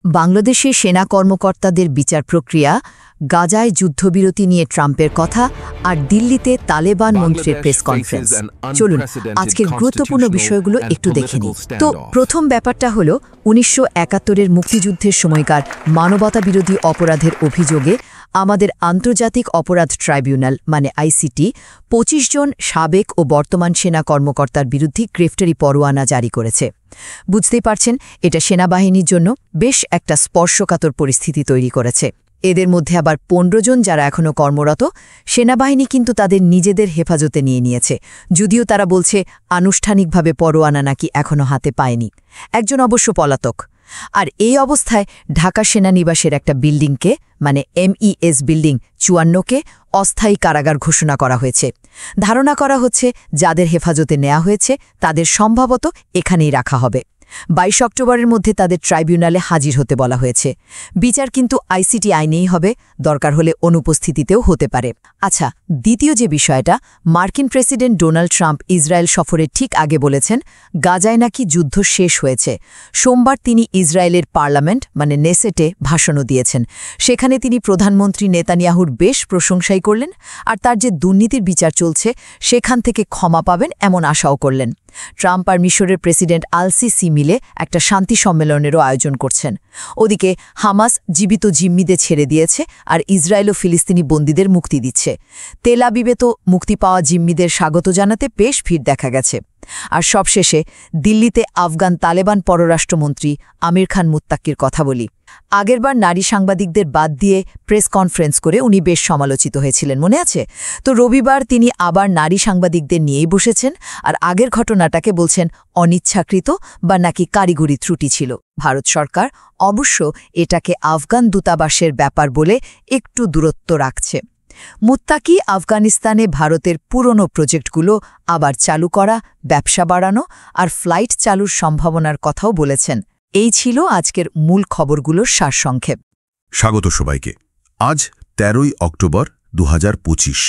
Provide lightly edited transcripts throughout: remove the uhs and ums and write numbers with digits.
বাংলাদেশে সেনা কর্মকর্তাদের বিচার প্রক্রিয়া, গাজায় যুদ্ধবিরতি নিয়ে ট্রাম্পের কথা আর দিল্লিতে তালেবান মন্ত্রীর প্রেস কনফারেন্স। চলুন আজকের গুরুত্বপূর্ণ বিষয়গুলো একটু দেখে নিই। তো প্রথম ব্যাপারটা হলো ১৯৭১-এর মুক্তিযুদ্ধের সময়কার মানবতাবিরোধী অপরাধের অভিযোগে আমাদের আন্তর্জাতিক অপরাধ ট্রাইব্যুনাল মানে আইসিটি ২৫ জন সাবেক ও বর্তমান সেনা কর্মকর্তার বিরুদ্ধে গ্রেফতারি পরোয়ানা জারি করেছে। বুঝতেই পারছেন, এটা সেনাবাহিনীর জন্য বেশ একটা স্পর্শকাতর পরিস্থিতি তৈরি করেছে। এদের মধ্যে আবার ১৫ জন যারা এখনও কর্মরত। সেনাবাহিনী কিন্তু তাদের নিজেদের হেফাজতে নিয়েছে, যদিও তারা বলছে আনুষ্ঠানিকভাবে পরোয়ানা নাকি এখনও হাতে পায়নি। একজন অবশ্য পলাতক। আর এই অবস্থায় ঢাকা সেনানিবাসের একটা বিল্ডিংকে মানে MES বিল্ডিং ৫৪কে অস্থায়ী কারাগার ঘোষণা করা হয়েছে। ধারণা করা হচ্ছে যাদের হেফাজতে নেওয়া হয়েছে তাদের সম্ভবত এখানেই রাখা হবে। ২২ অক্টোবরের মধ্যে তাদের ট্রাইব্যুনালে হাজির হতে বলা হয়েছে। বিচার কিন্তু আইসিটি আইনেই হবে, দরকার হলে অনুপস্থিতিতেও হতে পারে। আচ্ছা, দ্বিতীয় যে বিষয়টা, মার্কিন প্রেসিডেন্ট ডোনাল্ড ট্রাম্প ইসরায়েল সফরের ঠিক আগে বলেছেন গাজায় নাকি যুদ্ধ শেষ হয়েছে। সোমবার তিনি ইসরায়েলের পার্লামেন্ট মানে নেসেটে ভাষণও দিয়েছেন। সেখানে তিনি প্রধানমন্ত্রী নেতানিয়াহুর বেশ প্রশংসাই করলেন আর তার যে দুর্নীতির বিচার চলছে সেখান থেকে ক্ষমা পাবেন এমন আশাও করলেন। ট্রাম্প আর মিশরের প্রেসিডেন্ট আল-সিসি মিলে একটা শান্তি সম্মেলনেরও আয়োজন করছেন। ওদিকে হামাস জীবিত জিম্মিদের ছেড়ে দিয়েছে আর ইসরায়েল ও ফিলিস্তিনি বন্দীদের মুক্তি দিচ্ছে। তেল আবিবে তো মুক্তি পাওয়া জিম্মিদের স্বাগত জানাতে বেশ ভিড় দেখা গেছে। আর সবশেষে দিল্লিতে আফগান তালেবান পররাষ্ট্রমন্ত্রী আমির খান মুত্তাকির কথা বলি। আগেরবার নারী সাংবাদিকদের বাদ দিয়ে প্রেস কনফারেন্স করে উনি বেশ সমালোচিত হয়েছিলেন, মনে আছে? তো রবিবার তিনি আবার নারী সাংবাদিকদের নিয়েই বসেছেন আর আগের ঘটনাটাকে বলছেন অনিচ্ছাকৃত বা নাকি কারিগরি ত্রুটি ছিল। ভারত সরকার অবশ্য এটাকে আফগান দূতাবাসের ব্যাপার বলে একটু দূরত্ব রাখছে। মুত্তাকি আফগানিস্তানে ভারতের পুরনো প্রজেক্টগুলো আবার চালু করা, ব্যবসা বাড়ানো আর ফ্লাইট চালুর সম্ভাবনার কথাও বলেছেন। এই ছিল আজকের মূল খবরগুলোর সারসংক্ষেপ। স্বাগত সবাইকে। আজ ১৩ই অক্টোবর ২০২৫।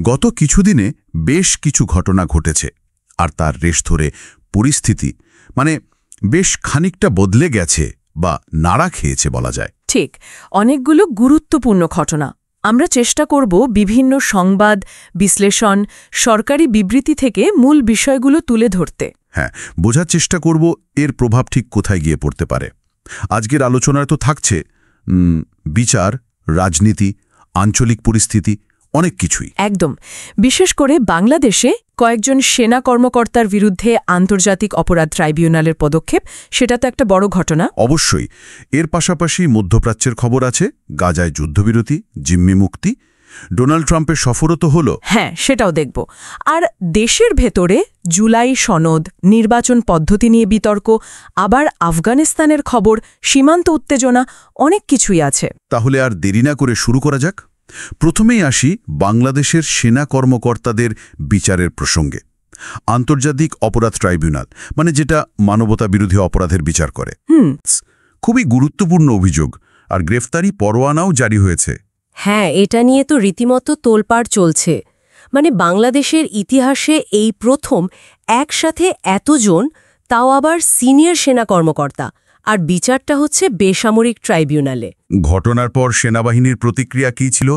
গত কিছুদিনে বেশ কিছু ঘটনা ঘটেছে আর তার রেশ ধরে পরিস্থিতি বেশ খানিকটা বদলে গেছে বা নাড়া খেয়েছে বলা যায়। ঠিক, অনেকগুলো গুরুত্বপূর্ণ ঘটনা। আমরা চেষ্টা করব বিভিন্ন সংবাদ, বিশ্লেষণ, সরকারি বিবৃতি থেকে মূল বিষয়গুলো তুলে ধরতে। হ্যাঁ, বোঝার চেষ্টা করব এর প্রভাব ঠিক কোথায় গিয়ে পড়তে পারে। আজকের আলোচনায় তো থাকছে বিচার, রাজনীতি, আঞ্চলিক পরিস্থিতি, অনেক কিছুই। একদম। বিশেষ করে বাংলাদেশে কয়েকজন সেনা কর্মকর্তার বিরুদ্ধে আন্তর্জাতিক অপরাধ ট্রাইব্যুনালের পদক্ষেপ, সেটা তো একটা বড় ঘটনা। অবশ্যই। এর পাশাপাশি মধ্যপ্রাচ্যের খবর আছে, গাজায় যুদ্ধবিরতি, জিম্মি মুক্তি, ডোনাল্ড ট্রাম্পের সফরও তো হলো। হ্যাঁ, সেটাও দেখব। আর দেশের ভেতরে জুলাই সনদ, নির্বাচন পদ্ধতি নিয়ে বিতর্ক, আবার আফগানিস্তানের খবর, সীমান্ত উত্তেজনা, অনেক কিছুই আছে। তাহলে আর দেরি না করে শুরু করা যাক। প্রথমেই আসি বাংলাদেশের সেনা কর্মকর্তাদের বিচারের প্রসঙ্গে। আন্তর্জাতিক অপরাধ ট্রাইব্যুনাল যেটা মানবতাবিরোধী অপরাধের বিচার করে। খুবই গুরুত্বপূর্ণ অভিযোগ আর গ্রেফতারি পরোয়ানাও জারি হয়েছে। হ্যাঁ, এটা নিয়ে তো রীতিমতো তোলপাড় চলছে। বাংলাদেশের ইতিহাসে এই প্রথম একসাথে এতজন, তাও আবার সিনিয়র সেনা কর্মকর্তা, আর বিচারটা হচ্ছে বেসামরিক ট্রাইব্যুনালে। ঘটনার পর সেনাবাহিনীর প্রতিক্রিয়া কী ছিল?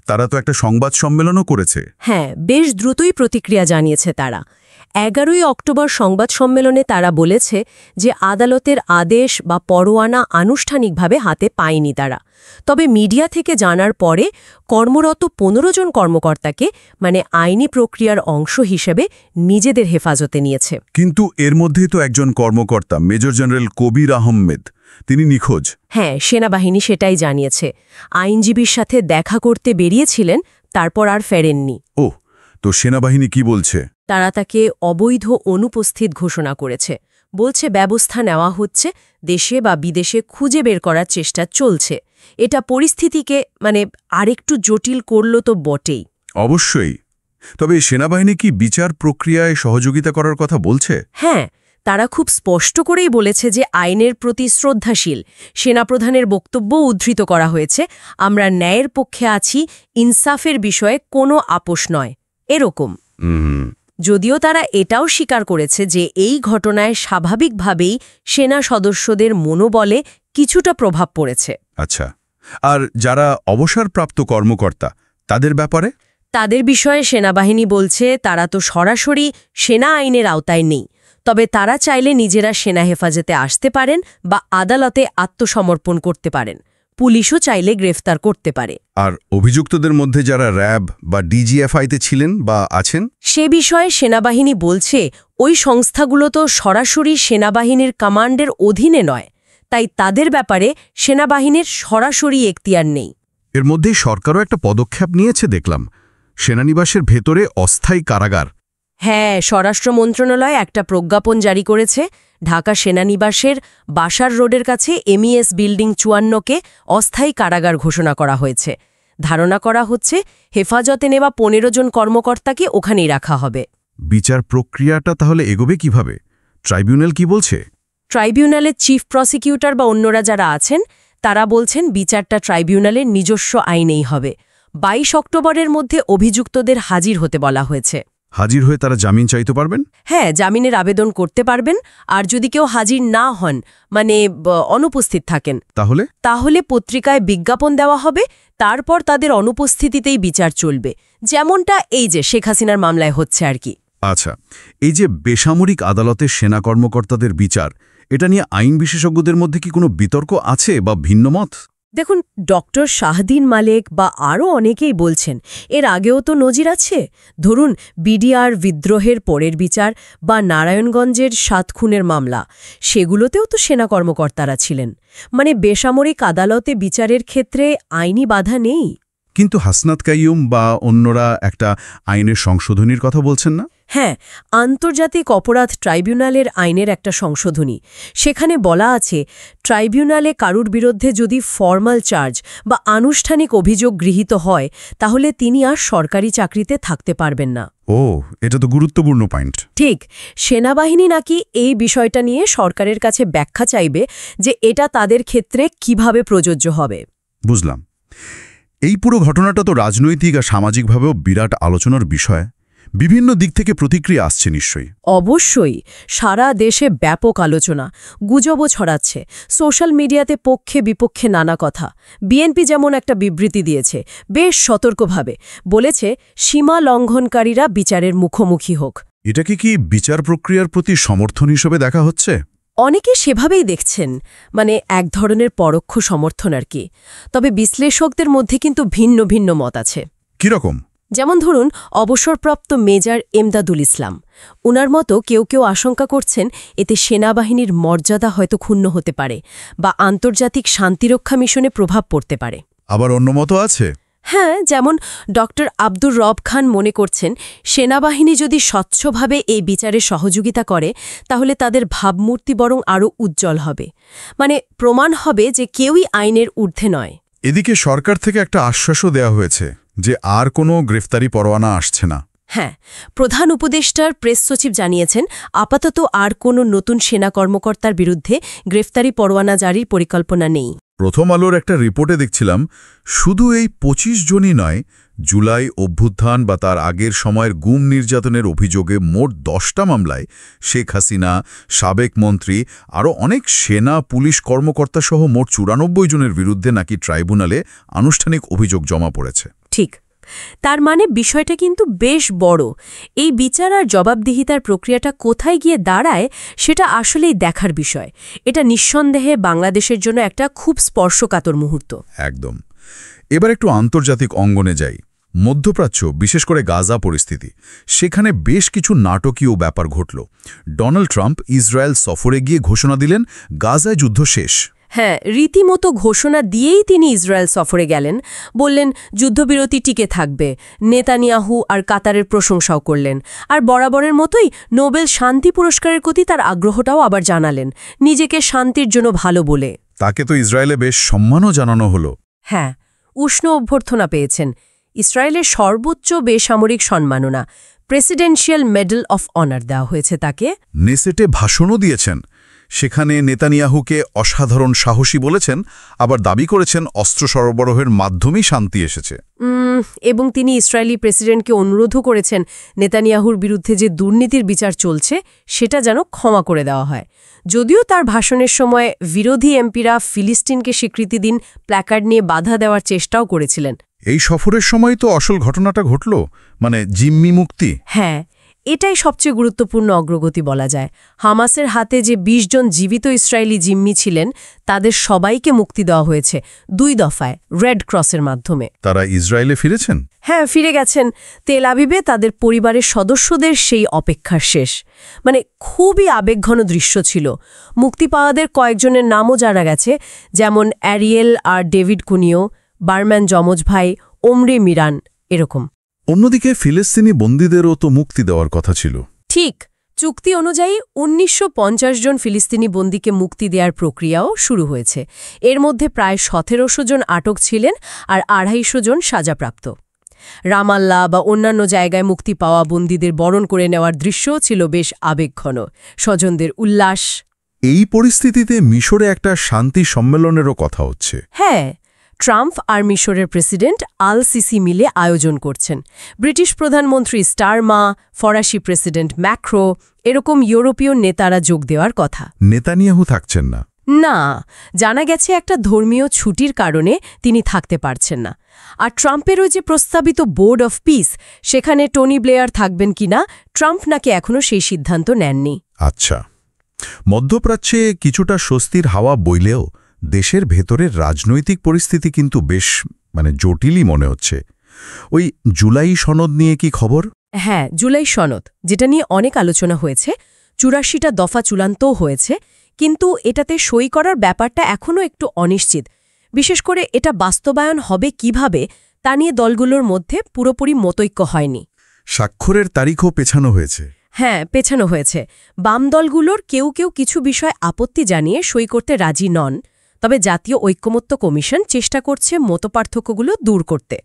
তারা তো একটা সংবাদ সম্মেলনও করেছে। হ্যাঁ, বেশ দ্রুতই প্রতিক্রিয়া জানিয়েছে তারা। ১১ই অক্টোবর সংবাদ সম্মেলনে তারা বলেছে যে আদালতের আদেশ বা পরোয়ানা আনুষ্ঠানিকভাবে হাতে পায়নি তারা। তবে মিডিয়া থেকে জানার পরে কর্মরত ১৫ জন কর্মকর্তাকে আইনি প্রক্রিয়ার অংশ হিসেবে নিজেদের হেফাজতে নিয়েছে। কিন্তু এর মধ্যেই তো একজন কর্মকর্তা, মেজর জেনারেল কবির আহমেদ, তিনি নিখোঁজ। হ্যাঁ, সেনাবাহিনী সেটাই জানিয়েছে। আইনজীবীর সাথে দেখা করতে বেরিয়েছিলেন, তারপর আর ফেরেননি। তো সেনাবাহিনী কি বলছে? তারা তাকে অবৈধ অনুপস্থিত ঘোষণা করেছে। বলছে ব্যবস্থা নেওয়া হচ্ছে, দেশে বা বিদেশে খুঁজে বের করার চেষ্টা চলছে। এটা পরিস্থিতিকে আরেকটু জটিল করল তো বটেই। অবশ্যই। তবে সেনাবাহিনী কি বিচার প্রক্রিয়ায় সহযোগিতা করার কথা বলছে? হ্যাঁ, তারা খুব স্পষ্ট করেই বলেছে যে আইনের প্রতি শ্রদ্ধাশীল। সেনাপ্রধানের বক্তব্য উদ্ধৃত করা হয়েছে, আমরা ন্যায়ের পক্ষে আছি, ইনসাফের বিষয়ে কোনো আপোষ নয়, এরকম। যদিও তারা এটাও স্বীকার করেছে যে এই ঘটনায় স্বাভাবিকভাবেই সেনা সদস্যদের মনোবলে কিছুটা প্রভাব পড়েছে। আচ্ছা, আর যারা অবসরপ্রাপ্ত কর্মকর্তা তাদের ব্যাপারে? তাদের বিষয়ে সেনাবাহিনী বলছে তারা তো সরাসরি সেনা আইনের আওতায় নেই, তবে তারা চাইলে নিজেরা সেনা হেফাজতে আসতে পারেন বা আদালতে আত্মসমর্পণ করতে পারেন। পুলিশও চাইলে গ্রেফতার করতে পারে। আর অভিযুক্তদের মধ্যে যারা র্যাব বা ডিজিএফআইতে ছিলেন বা আছেন? সে বিষয়ে সেনাবাহিনী বলছে ওই সংস্থাগুলো তো সরাসরি সেনাবাহিনীর কমান্ডের অধীনে নয়, তাই তাদের ব্যাপারে সেনাবাহিনীর সরাসরি এখতিয়ার নেই। এর মধ্যেই সরকারও একটা পদক্ষেপ নিয়েছে দেখলাম, সেনানিবাসের ভেতরে অস্থায়ী কারাগার। হ্যাঁ, স্বরাষ্ট্র মন্ত্রণালয় একটা প্রজ্ঞাপন জারি করেছে। ঢাকা সেনানিবাসের বাসার রোডের কাছে এমইএস বিল্ডিং ৫৪কে অস্থায়ী কারাগার ঘোষণা করা হয়েছে। ধারণা করা হচ্ছে হেফাজতে নেওয়া ১৫ জন কর্মকর্তাকে ওখানেই রাখা হবে। বিচার প্রক্রিয়াটা তাহলে এগোবে কিভাবে? ট্রাইব্যুনাল কি বলছে? ট্রাইব্যুনালের চিফ প্রসিকিউটর বা অন্যরা যারা আছেন তারা বলছেন বিচারটা ট্রাইব্যুনালের নিজস্ব আইনেই হবে। ২২ অক্টোবরের মধ্যে অভিযুক্তদের হাজির হতে বলা হয়েছে। হাজির হয়ে তারা জামিন চাইতে পারবেন? হ্যাঁ, জামিনের আবেদন করতে পারবেন। আর যদি কেউ হাজির না হন, মানে অনুপস্থিত থাকেন, তাহলে পত্রিকায় বিজ্ঞাপন দেওয়া হবে। তারপর তাদের অনুপস্থিতিতেই বিচার চলবে, যেমনটা এই যে শেখ হাসিনার মামলায় হচ্ছে আর কি। আচ্ছা, এই যে বেসামরিক আদালতের সেনা কর্মকর্তাদের বিচার, এটা নিয়ে আইন বিশেষজ্ঞদের মধ্যে কি কোনো বিতর্ক আছে বা ভিন্নমত? দেখুন, ডক্টর শাহদিন মালেক বা আরও অনেকেই বলছেন এর আগেও তো নজির আছে। ধরুন, বিডিআর বিদ্রোহের পরের বিচার বা নারায়ণগঞ্জের ৭ খুনের মামলা, সেগুলোতেও তো সেনা কর্মকর্তারা ছিলেন। মানে বেসামরিক আদালতে বিচারের ক্ষেত্রে আইনি বাধা নেই। কিন্তু হাসনাত কাইয়ুম বা অন্যরা একটা আইনের সংশোধনীর কথা বলছেন না? হ্যাঁ, আন্তর্জাতিক অপরাধ ট্রাইব্যুনালের আইনের একটা সংশোধনী। সেখানে বলা আছে ট্রাইব্যুনালে কারুর বিরুদ্ধে যদি ফর্মাল চার্জ বা আনুষ্ঠানিক অভিযোগ গৃহীত হয়, তাহলে তিনি আর সরকারি চাকরিতে থাকতে পারবেন না। ও, এটা তো গুরুত্বপূর্ণ পয়েন্ট। ঠিক, সেনাবাহিনী নাকি এই বিষয়টা নিয়ে সরকারের কাছে ব্যাখ্যা চাইবে যে এটা তাদের ক্ষেত্রে কিভাবে প্রযোজ্য হবে। বুঝলাম। এই পুরো ঘটনাটা তো রাজনৈতিক আর সামাজিকভাবেও বিরাট আলোচনার বিষয়। বিভিন্ন দিক থেকে প্রতিক্রিয়া আসছে নিশ্চয়ই। অবশ্যই, সারা দেশে ব্যাপক আলোচনা, গুজবও ছড়াচ্ছে। সোশ্যাল মিডিয়াতে পক্ষে বিপক্ষে নানা কথা। বিএনপি যেমন একটা বিবৃতি দিয়েছে, বেশ সতর্কভাবে বলেছে সীমা লঙ্ঘনকারীরা বিচারের মুখোমুখি হোক। এটাকে কি বিচার প্রক্রিয়ার প্রতি সমর্থন হিসেবে দেখা হচ্ছে? অনেকে সেভাবেই দেখছেন, মানে এক ধরনের পরোক্ষ সমর্থন আর কি। তবে বিশ্লেষকদের মধ্যে কিন্তু ভিন্ন ভিন্ন মত আছে। কিরকম? যেমন ধরুন, অবসরপ্রাপ্ত মেজর এমদাদুল ইসলাম, উনার মতো কেউ কেউ আশঙ্কা করছেন এতে সেনাবাহিনীর মর্যাদা হয়তো ক্ষুণ্ণ হতে পারে বা আন্তর্জাতিক শান্তিরক্ষা মিশনে প্রভাব পড়তে পারে। আবার অন্য মতও আছে? হ্যাঁ, যেমন ডক্টর আব্দুর রব খান মনে করছেন সেনাবাহিনী যদি স্বচ্ছভাবে এই বিচারে সহযোগিতা করে তাহলে তাদের ভাবমূর্তি বরং আরও উজ্জ্বল হবে। মানে প্রমাণ হবে যে কেউই আইনের ঊর্ধ্বে নয়। এদিকে সরকার থেকে একটা আশ্বাসও দেওয়া হয়েছে যে আর কোনো গ্রেফতারি পরোয়ানা আসছে না। হ্যাঁ, প্রধান উপদেষ্টার প্রেস সচিব জানিয়েছেন আপাতত আর কোনো নতুন সেনা কর্মকর্তার বিরুদ্ধে গ্রেফতারি পরোয়ানা জারির পরিকল্পনা নেই। প্রথম আলোর একটা রিপোর্টে দেখছিলাম শুধু এই ২৫ জনই নয়, জুলাই অভ্যুত্থান বা তার আগের সময়ের গুম নির্যাতনের অভিযোগে মোট ১০টা মামলায় শেখ হাসিনা, সাবেক মন্ত্রী, আরও অনেক সেনা পুলিশ কর্মকর্তাসহ মোট ৯৪ জনের বিরুদ্ধে নাকি ট্রাইব্যুনালে আনুষ্ঠানিক অভিযোগ জমা পড়েছে। ঠিক, তার মানে বিষয়টা কিন্তু বেশ বড়। এই বিচার আর জবাবদিহিতার প্রক্রিয়াটা কোথায় গিয়ে দাঁড়ায় সেটা আসলেই দেখার বিষয়। এটা নিঃসন্দেহে বাংলাদেশের জন্য একটা খুব স্পর্শকাতর মুহূর্ত। একদম। এবার একটু আন্তর্জাতিক অঙ্গনে যাই। মধ্যপ্রাচ্য, বিশেষ করে গাজা পরিস্থিতি, সেখানে বেশ কিছু নাটকীয় ব্যাপার ঘটল। ডোনাল্ড ট্রাম্প ইসরায়েল সফরে গিয়ে ঘোষণা দিলেন গাজায় যুদ্ধ শেষ। হ্যাঁ, রীতিমতো ঘোষণা দিয়েই তিনি ইসরায়েল সফরে গেলেন। বললেন যুদ্ধবিরতি টিকে থাকবে। নেতানিয়াহু আর কাতারের প্রশংসাও করলেন। আর বরাবরের মতোই নোবেল শান্তি পুরস্কারের প্রতি তার আগ্রহটাও আবার জানালেন, নিজেকে শান্তির জন্য ভালো বলে। তাকে তো ইসরায়েলে বেশ সম্মানও জানানো হলো। হ্যাঁ, উষ্ণ অভ্যর্থনা পেয়েছেন। ইসরায়েলের সর্বোচ্চ বেসামরিক সম্মাননা প্রেসিডেন্সিয়াল মেডেল অফ অনার দেওয়া হয়েছে তাকে। নেসেটে ভাষণও দিয়েছেন। সেখানে নেতানিয়াহুকে অসাধারণ সাহসী বলেছেন, আবার দাবি করেছেন অস্ত্র সরবরাহের মাধ্যমেই শান্তি এসেছে। এবং তিনি ইসরায়েলি প্রেসিডেন্টকে অনুরোধও করেছেন নেতানিয়াহুর বিরুদ্ধে যে দুর্নীতির বিচার চলছে সেটা যেন ক্ষমা করে দেওয়া হয়। যদিও তার ভাষণের সময় বিরোধী এমপিরা ফিলিস্তিনকে স্বীকৃতি দিন প্ল্যাকার্ড নিয়ে বাধা দেওয়ার চেষ্টাও করেছিলেন। এই সফরের সময় তো আসল ঘটনাটা ঘটল, মানে জিম্মি মুক্তি। হ্যাঁ, এটাই সবচেয়ে গুরুত্বপূর্ণ অগ্রগতি বলা যায়। হামাসের হাতে যে ২০ জন জীবিত ইসরায়েলি জিম্মি ছিলেন তাদের সবাইকে মুক্তি দেওয়া হয়েছে ২ দফায় রেড ক্রসের মাধ্যমে। তারা ইসরায়েলে ফিরেছেন? হ্যাঁ, ফিরে গেছেন। তেল আবিবে তাদের পরিবারের সদস্যদের সেই অপেক্ষার শেষ। মানে খুবই আবেগঘন দৃশ্য ছিল। মুক্তি পাওয়াদের কয়েকজনের নামও জানা গেছে, যেমন অ্যারিয়েল আর ডেভিড কুনিও, বারম্যান যমজ ভাই, ওমরি মিরান, এরকম। অন্যদিকে ফিলিস্তিনি বন্দীদেরও তো মুক্তি দেওয়ার কথা ছিল। ঠিক, চুক্তি অনুযায়ী ১৯৫০ জন ফিলিস্তিনি বন্দীকে মুক্তি দেওয়ার প্রক্রিয়াও শুরু হয়েছে। এর মধ্যে প্রায় ১৭০০ জন আটক ছিলেন আর ২৫০ জন সাজাপ্রাপ্ত। রামাল্লা বা অন্যান্য জায়গায় মুক্তি পাওয়া বন্দীদের বরণ করে নেওয়ার দৃশ্যও ছিল বেশ আবেগঘন, স্বজনদের উল্লাস। এই পরিস্থিতিতে মিশরে একটা শান্তি সম্মেলনেরও কথা হচ্ছে। হ্যাঁ, ট্রাম্প আর মিশরের প্রেসিডেন্ট আল সিসি মিলে আয়োজন করছেন। ব্রিটিশ প্রধানমন্ত্রী স্টারমা, ফরাসি প্রেসিডেন্ট ম্যাক্রো, এরকম ইউরোপীয় নেতারা যোগ দেওয়ার কথা। নেতানিয়াহু থাকছেন না? না, জানা গেছে একটা ধর্মীয় ছুটির কারণে তিনি থাকতে পারছেন না। আর ট্রাম্পের ওই যে প্রস্তাবিত বোর্ড অফ পিস, সেখানে টনি ব্লেয়ার থাকবেন কিনা ট্রাম্প নাকি এখনও সেই সিদ্ধান্ত নেননি। আচ্ছা, মধ্যপ্রাচ্যে কিছুটা স্বস্তির হাওয়া বইলেও দেশের ভেতরের রাজনৈতিক পরিস্থিতি কিন্তু বেশ জটিলই মনে হচ্ছে। ওই জুলাই সনদ নিয়ে কি খবর? হ্যাঁ, জুলাই সনদ, যেটা নিয়ে অনেক আলোচনা হয়েছে। ৮৪টা দফা চূড়ান্তও হয়েছে, কিন্তু এটাতে সই করার ব্যাপারটা এখনও একটু অনিশ্চিত। বিশেষ করে এটা বাস্তবায়ন হবে কিভাবে তা নিয়ে দলগুলোর মধ্যে পুরোপুরি মতৈক্য হয়নি। স্বাক্ষরের তারিখও পেছানো হয়েছে। হ্যাঁ, পেছানো হয়েছে। বাম দলগুলোর কেউ কেউ কিছু বিষয় আপত্তি জানিয়ে সই করতে রাজি নন, তবে জাতীয় ঐক্যমত্য কমিশন চেষ্টা করছে মতপার্থক্যগুলো দূর করতে।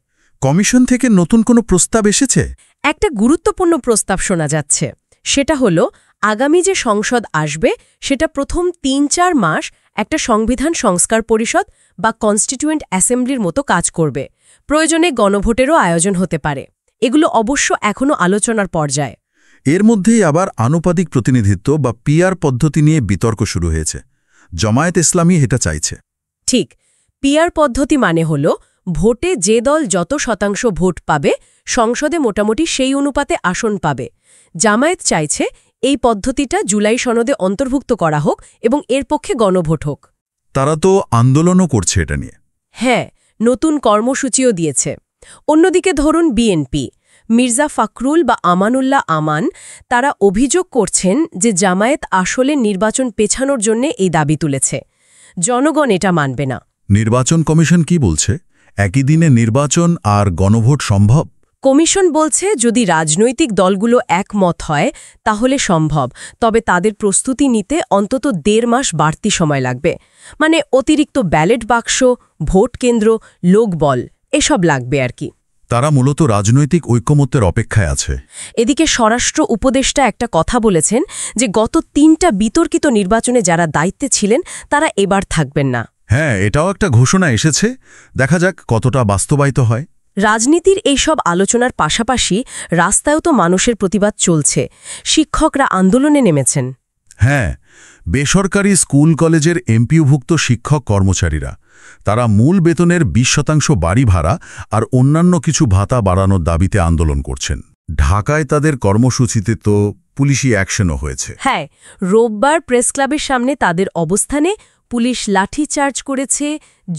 কমিশন থেকে নতুন কোনো প্রস্তাব এসেছে? একটা গুরুত্বপূর্ণ প্রস্তাব শোনা যাচ্ছে। সেটা হলো আগামী যে সংসদ আসবে সেটা প্রথম ৩-৪ মাস একটা সংবিধান সংস্কার পরিষদ বা কনস্টিটিউয়েন্ট অ্যাসেম্বলির মতো কাজ করবে। প্রয়োজনে গণভোটেরও আয়োজন হতে পারে। এগুলো অবশ্য এখনও আলোচনার পর্যায়ে। এর মধ্যেই আবার আনুপাতিক প্রতিনিধিত্ব বা পিআর পদ্ধতি নিয়ে বিতর্ক শুরু হয়েছে। জামায়াত ইসলামী এটা চাইছে। ঠিক, পিআর পদ্ধতি মানে হল ভোটে যে দল যত শতাংশ ভোট পাবে সংসদে মোটামুটি সেই অনুপাতে আসন পাবে। জামায়াত চাইছে এই পদ্ধতিটা জুলাই সনদে অন্তর্ভুক্ত করা হোক এবং এর পক্ষে গণভোট হোক। তারা তো আন্দোলনও করছে এটা নিয়ে। হ্যাঁ, নতুন কর্মসূচিও দিয়েছে। অন্যদিকে ধরুন বিএনপি, মির্জা ফখরুল বা আমানুল্লাহ আমান, তারা অভিযোগ করছেন যে জামায়াত আসলে নির্বাচন পেছানোর জন্য এই দাবি তুলেছে। জনগণ এটা মানবে না। নির্বাচন কমিশন কি বলছে? একই দিনে নির্বাচন আর গণভোট সম্ভব? কমিশন বলছে যদি রাজনৈতিক দলগুলো একমত হয় তাহলে সম্ভব, তবে তাদের প্রস্তুতি নিতে অন্তত ১.৫ মাস বাড়তি সময় লাগবে। মানে অতিরিক্ত ব্যালট বাক্স, ভোট কেন্দ্র, লোকবল, এসব লাগবে আর কি। তারা মূলত রাজনৈতিক ঐক্যমত্যের অপেক্ষায় আছে। এদিকে স্বরাষ্ট্র উপদেষ্টা একটা কথা বলেছেন যে গত ৩টা বিতর্কিত নির্বাচনে যারা দায়িত্বে ছিলেন তারা এবার থাকবেন না। হ্যাঁ, এটাও একটা ঘোষণা এসেছে। দেখা যাক কতটা বাস্তবায়িত হয়। রাজনীতির এইসব আলোচনার পাশাপাশি রাস্তায়ও তো মানুষের প্রতিবাদ চলছে। শিক্ষকরা আন্দোলনে নেমেছেন। হ্যাঁ, বেসরকারি স্কুল কলেজের এমপিওভুক্ত শিক্ষক কর্মচারীরা তারা মূল বেতনের ২০% বাড়ি ভাড়া আর অন্যান্য কিছু ভাতা বাড়ানোর দাবিতে আন্দোলন করছেন। ঢাকায় তাদের কর্মসূচিতে তো পুলিশি অ্যাকশনও হয়েছে। হ্যাঁ, রোববার প্রেস ক্লাবের সামনে তাদের অবস্থানে পুলিশ লাঠিচার্জ করেছে,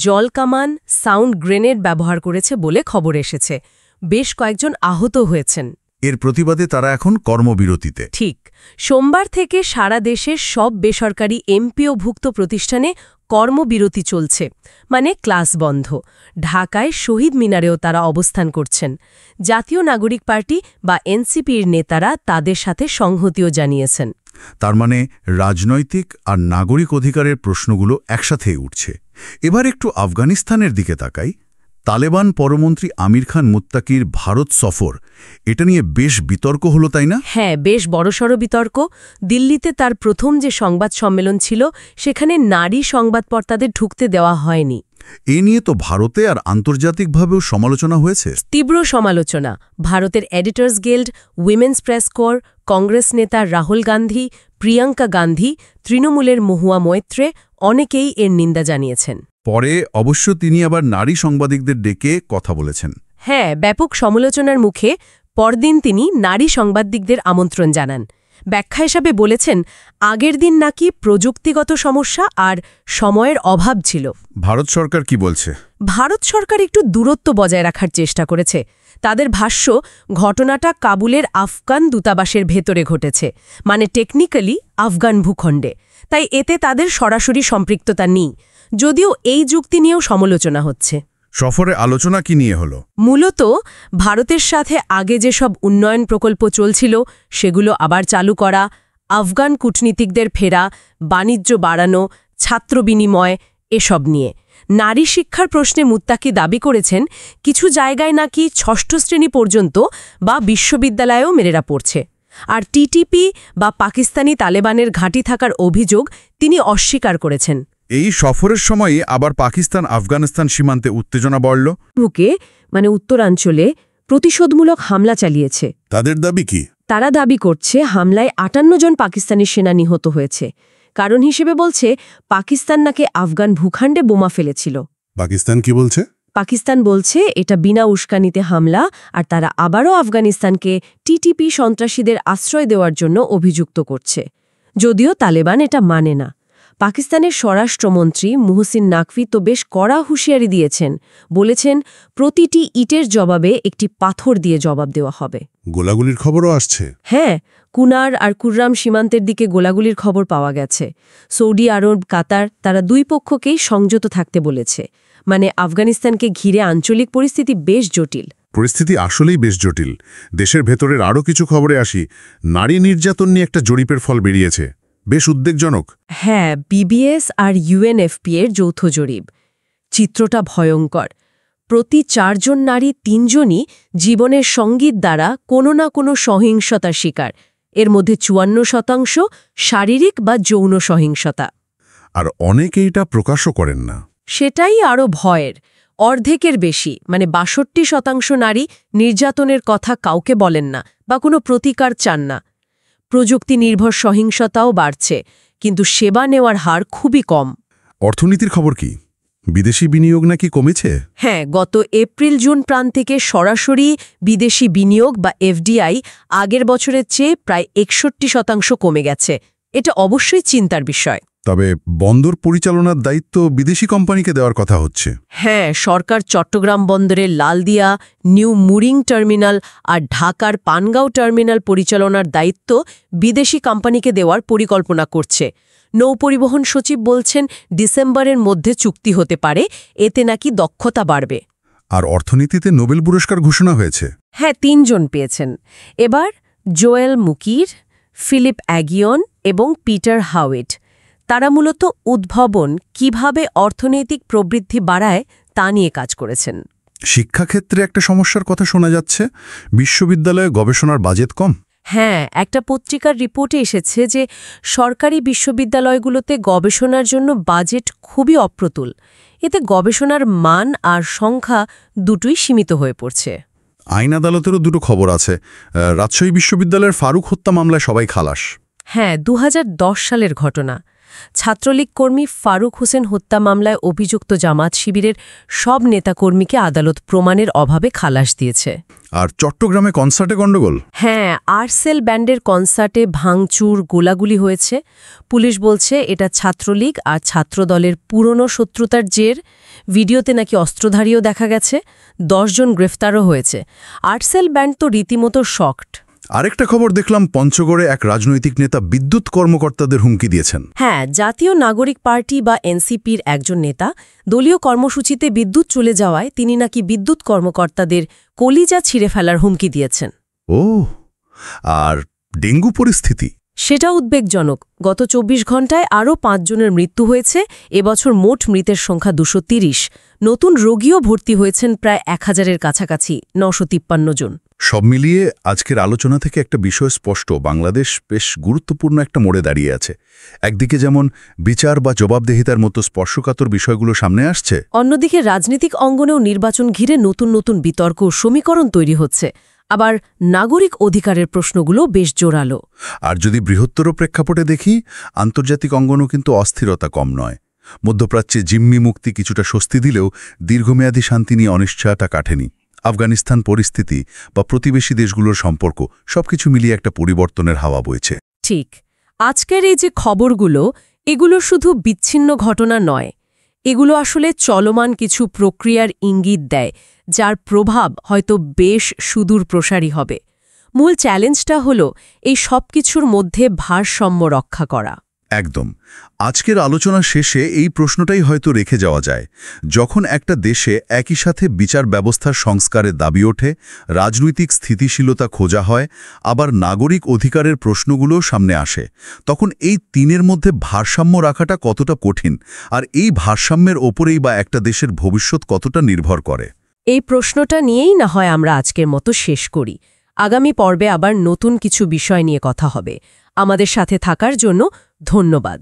জলকামান, সাউন্ড গ্রেনেড ব্যবহার করেছে বলে খবর এসেছে। বেশ কয়েকজন আহত হয়েছেন। এর প্রতিবাদে তারা এখন কর্মবিরতিতে। ঠিক, সোমবার থেকে সারা দেশের সব বেসরকারি এমপিওভুক্ত প্রতিষ্ঠানে কর্মবিরতি চলছে, মানে ক্লাস বন্ধ। ঢাকায় শহীদ মিনারেও তারা অবস্থান করছেন। জাতীয় নাগরিক পার্টি বা এনসিপির নেতারা তাদের সাথে সংহতিও জানিয়েছেন। তার মানে রাজনৈতিক আর নাগরিক অধিকারের প্রশ্নগুলো একসাথেই উঠছে। এবার একটু আফগানিস্তানের দিকে তাকাই। তালেবান পরমন্ত্রী আমির খান মুত্তাকির ভারত সফর এটা নিয়ে বেশ বিতর্ক হলো, তাই না? হ্যাঁ, বেশ বড়সড় বিতর্ক। দিল্লিতে তার প্রথম যে সংবাদ সম্মেলন ছিল সেখানে নারী সংবাদকর্তাদের ঢুকতে দেওয়া হয়নি। এ নিয়ে তো ভারতে আর আন্তর্জাতিকভাবেও সমালোচনা হয়েছে। তীব্র সমালোচনা। ভারতের এডিটর্স গিল্ড, উইমেন্স প্রেস কর, কংগ্রেস নেতা রাহুল গান্ধী, প্রিয়াঙ্কা গান্ধী, তৃণমূলের মহুয়া মৈত্রে অনেকেই এর নিন্দা জানিয়েছেন। পরে অবশ্য তিনি আবার নারী সাংবাদিকদের ডেকে কথা বলেছেন। হ্যাঁ, ব্যাপক সমালোচনার মুখে পরদিন তিনি নারী সাংবাদিকদের আমন্ত্রণ জানান। ব্যাখ্যা হিসাবে বলেছেন, আগের দিন নাকি প্রযুক্তিগত সমস্যা আর সময়ের অভাব ছিল। ভারত সরকার কি বলছে? ভারত সরকার একটু দূরত্ব বজায় রাখার চেষ্টা করেছে। তাদের ভাষ্য, ঘটনাটা কাবুলের আফগান দূতাবাসের ভেতরে ঘটেছে, মানে টেকনিক্যালি আফগান ভূখণ্ডে, তাই এতে তাদের সরাসরি সম্পৃক্ততা নেই। যদিও এই যুক্তি নিয়েও সমালোচনা হচ্ছে। সফরে আলোচনা কি নিয়ে হলো? মূলত ভারতের সাথে আগে যেসব উন্নয়ন প্রকল্প চলছিল সেগুলো আবার চালু করা, আফগান কূটনীতিকদের ফেরা, বাণিজ্য বাড়ানো, ছাত্র বিনিময় এসব নিয়ে। নারী শিক্ষার প্রশ্নে মুত্তাকি দাবি করেছেন, কিছু জায়গায় নাকি ষষ্ঠ শ্রেণী পর্যন্ত বা বিশ্ববিদ্যালয়েও মেয়েরা পড়ছে। আর টিটিপি বা পাকিস্তানি তালেবানের ঘাঁটি থাকার অভিযোগ তিনি অস্বীকার করেছেন। এই সফরের সময় আবার পাকিস্তান আফগানিস্তান সীমান্তে উত্তেজনা বাড়ল। বুকে মানে উত্তরাঞ্চলে প্রতিশোধমূলক হামলা চালিয়েছে। তাদের দাবি কি? তারা দাবি করছে হামলায় ৫৮ জন পাকিস্তানি সেনা নিহত হয়েছে। কারণ হিসেবে বলছে পাকিস্তান নাকি আফগান ভূখণ্ডে বোমা ফেলেছিল। পাকিস্তান কি বলছে? পাকিস্তান বলছে এটা বিনা উস্কানিতে হামলা, আর তারা আবারও আফগানিস্তানকে টিটিপি সন্ত্রাসীদের আশ্রয় দেওয়ার জন্য অভিযুক্ত করছে। যদিও তালেবান এটা মানে না। পাকিস্তানের স্বরাষ্ট্রমন্ত্রী মুহসিন নাকভি তো বেশ কড়া হুঁশিয়ারি দিয়েছেন। বলেছেন, প্রতিটি ইটের জবাবে একটি পাথর দিয়ে জবাব দেওয়া হবে। গোলাগুলির খবরও আসছে। হ্যাঁ, কুনার আর কুররাম সীমান্তের দিকে গোলাগুলির খবর পাওয়া গেছে। সৌদি আরব, কাতার তারা দুই পক্ষকেই সংযত থাকতে বলেছে। মানে আফগানিস্তানকে ঘিরে আঞ্চলিক পরিস্থিতি বেশ জটিল। পরিস্থিতি আসলেই বেশ জটিল। দেশের ভেতরের আরও কিছু খবরে আসি। নারী নির্যাতন নিয়ে একটা জরিপের ফল বেরিয়েছে, বেশ উদ্বেগজনক। হ্যাঁ, বিবিএস আর ইউএনএফপি এর যৌথ জরিপ। চিত্রটা ভয়ঙ্কর। প্রতি ৪ জন নারী ৩ জনই জীবনের সঙ্গীত দ্বারা কোনো না কোনো সহিংসতার শিকার। এর মধ্যে ৫৪% শারীরিক বা যৌন সহিংসতা। আর অনেকে এটা প্রকাশও করেন না। সেটাই আরও ভয়ের। অর্ধেকের বেশি মানে ৬২% নারী নির্যাতনের কথা কাউকে বলেন না বা কোনো প্রতিকার চান না। প্রযুক্তি নির্ভর সহিংসতাও বাড়ছে, কিন্তু সেবা নেওয়ার হার খুবই কম। অর্থনীতির খবর কি? বিদেশি বিনিয়োগ নাকি কমেছে? হ্যাঁ, গত এপ্রিল-জুন প্রান্তিকে সরাসরি বিদেশি বিনিয়োগ বা এফডিআই আগের বছরের চেয়ে প্রায় ৬১% কমে গেছে। এটা অবশ্যই চিন্তার বিষয়। তবে বন্দর পরিচালনার দায়িত্ব বিদেশি কোম্পানিকে দেওয়ার কথা হচ্ছে। হ্যাঁ, সরকার চট্টগ্রাম বন্দরের লালদিয়া, নিউ মুরিং টার্মিনাল আর ঢাকার পানগাঁও টার্মিনাল পরিচালনার দায়িত্ব বিদেশি কোম্পানিকে দেওয়ার পরিকল্পনা করছে। নৌপরিবহন সচিব বলছেন ডিসেম্বরের মধ্যে চুক্তি হতে পারে, এতে নাকি দক্ষতা বাড়বে। আর অর্থনীতিতে নোবেল পুরস্কার ঘোষণা হয়েছে। হ্যাঁ, ৩ জন পেয়েছেন এবার, জোয়েল মুকির, ফিলিপ অ্যাগিয়ন এবং পিটার হাওয়েট। তারা মূলত উদ্ভাবন কিভাবে অর্থনৈতিক প্রবৃদ্ধি বাড়ায় তা নিয়ে কাজ করেছেন। শিক্ষাক্ষেত্রে একটা সমস্যার কথা শোনা যাচ্ছে, বিশ্ববিদ্যালয়ে গবেষণার বাজেট কম। হ্যাঁ, একটা পত্রিকার রিপোর্টে এসেছে যে সরকারি বিশ্ববিদ্যালয়গুলোতে গবেষণার জন্য বাজেট খুবই অপ্রতুল। এতে গবেষণার মান আর সংখ্যা দুটোই সীমিত হয়ে পড়ছে। আইন আদালতেরও দুটো খবর আছে। রাজশাহী বিশ্ববিদ্যালয়ের ফারুক হত্যা মামলায় সবাই খালাস। হ্যাঁ, ২০১০ সালের ঘটনা। ছাত্রলীগ কর্মী ফারুক হোসেন হত্যা মামলায় অভিযুক্ত জামাত শিবিরের সব নেতাকর্মীকে আদালত প্রমাণের অভাবে খালাস দিয়েছে। আর চট্টগ্রামে কনসার্টে গণ্ডগোল। হ্যাঁ, আরসেল ব্যান্ডের কনসার্টে ভাঙচুর, গোলাগুলি হয়েছে। পুলিশ বলছে এটা ছাত্রলীগ আর ছাত্রদলের পুরনো শত্রুতার জের। ভিডিওতে নাকি অস্ত্রধারীও দেখা গেছে। ১০ জন গ্রেফতারও হয়েছে। আরসেল ব্যান্ড তো রীতিমতো শকড। আরেকটা খবর দেখলাম, পঞ্চগড়ে এক রাজনৈতিক নেতা বিদ্যুৎ কর্মকর্তাদের হুমকি দিয়েছেন। হ্যাঁ, জাতীয় নাগরিক পার্টি বা এনসিপির একজন নেতা দলীয় কর্মসূচিতে বিদ্যুৎ চলে যাওয়ায় তিনি নাকি বিদ্যুৎ কর্মকর্তাদের কলিজা ছিঁড়ে ফেলার হুমকি দিয়েছেন। ও, আর ডেঙ্গু পরিস্থিতি? সেটা উদ্বেগজনক। গত ২৪ ঘণ্টায় আরও ৫ জনের মৃত্যু হয়েছে। এবছর মোট মৃতের সংখ্যা ২৩০। নতুন রোগীও ভর্তি হয়েছেন প্রায় ১,০০০-এর কাছাকাছি, ৯৫৩ জন। সব মিলিয়ে আজকের আলোচনা থেকে একটা বিষয় স্পষ্ট, বাংলাদেশ বেশ গুরুত্বপূর্ণ একটা মোড়ে দাঁড়িয়ে আছে। একদিকে যেমন বিচার বা জবাবদিহিতার মতো স্পর্শকাতর বিষয়গুলো সামনে আসছে, অন্যদিকে রাজনৈতিক অঙ্গনেও নির্বাচন ঘিরে নতুন নতুন বিতর্ক ও সমীকরণ তৈরি হচ্ছে। আবার নাগরিক অধিকারের প্রশ্নগুলো বেশ জোরালো। আর যদি বৃহত্তর প্রেক্ষাপটে দেখি, আন্তর্জাতিক অঙ্গনও কিন্তু অস্থিরতা কম নয়। মধ্যপ্রাচ্যে জিম্মি মুক্তি কিছুটা স্বস্তি দিলেও দীর্ঘমেয়াদী শান্তি নিয়ে অনিশ্চয়তা কাটেনি। আফগানিস্তান পরিস্থিতি বা প্রতিবেশী দেশগুলোর সম্পর্ক সবকিছু মিলিয়ে একটা পরিবর্তনের হাওয়া বইছে। ঠিক। আজকের এই যে খবরগুলো, এগুলো শুধু বিচ্ছিন্ন ঘটনা নয়, এগুলো আসলে চলমান কিছু প্রক্রিয়ার ইঙ্গিত দেয়, যার প্রভাব হয়তো বেশ সুদূর প্রসারী হবে। মূল চ্যালেঞ্জটা হলো এই সব কিছুর মধ্যে ভারসাম্য রক্ষা করা। একদম। আজকের আলোচনা শেষে এই প্রশ্নটাই হয়তো রেখে যাওয়া যায়, যখন একটা দেশে একই সাথে বিচার ব্যবস্থার সংস্কারের দাবি ওঠে, রাজনৈতিক স্থিতিশীলতা খোঁজা হয়, আবার নাগরিক অধিকারের প্রশ্নগুলোও সামনে আসে, তখন এই তিনের মধ্যে ভারসাম্য রাখাটা কতটা কঠিন, আর এই ভারসাম্যের ওপরেই বা একটা দেশের ভবিষ্যৎ কতটা নির্ভর করে। এই প্রশ্নটা নিয়েই না হয় আমরা আজকের মতো শেষ করি। আগামী পর্বে আবার নতুন কিছু বিষয় নিয়ে কথা হবে। আমাদের সাথে থাকার জন্য ধন্যবাদ।